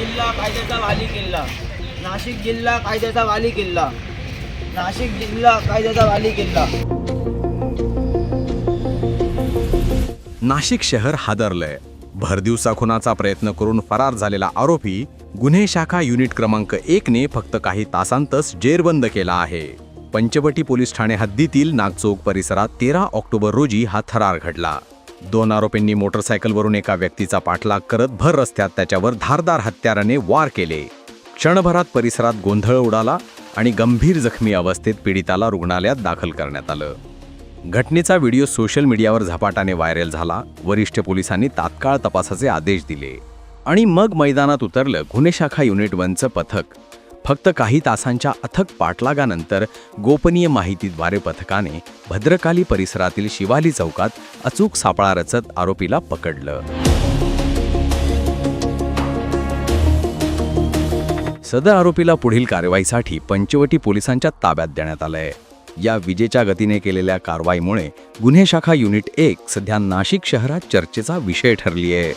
जिल्हा कायद्याचा वाली किल्ला, नाशिक जिल्हा कायद्याचा वाली किल्ला, नाशिक जिल्हा कायद्याचा वाली किल्ला. नाशिक शहर हादरलंय. भरदिवसा खुनाचा प्रयत्न करून फरार झालेला आरोपी गुन्हे शाखा युनिट क्रमांक 1 ने फक्त काही तासांतच जेरबंद केला आहे. पंचवटी पोलीस ठाणे हद्दीतील नागचौक परिसरात 13 ऑक्टोबर रोजी हा थरार घडला. 2 आरोपींनी मोटरसायकलवरून एका व्यक्तीचा पाठलाग करत भर रस्त्यात त्याच्यावर धारदार हत्याराने वार केले. क्षणभरात परिसरात गोंधळ उडाला आणि गंभीर जखमी अवस्थेत पीडिताला रुग्णालयात दाखल करण्यात आलं. घटनेचा व्हिडिओ सोशल मीडियावर झपाट्याने व्हायरल झाला. वरिष्ठ पोलिसांनी तात्काळ तपासाचे आदेश दिले आणि मग मैदानात उतरलं गुन्हे शाखा युनिट 1चं पथक. फक्त काही तासांच्या अथक पाठलागानंतर गोपनीय माहितीद्वारे पथकाने भद्रकाली परिसरातील शिवाली चौकात अचूक सापळा रचत आरोपीला पकडलं. सदर आरोपीला पुढील कारवाईसाठी पंचवटी पोलिसांच्या ताब्यात देण्यात आलंय. या विजेच्या गतीने केलेल्या कारवाईमुळे गुन्हे शाखा युनिट 1 सध्या नाशिक शहरात चर्चेचा विषय ठरली आहे.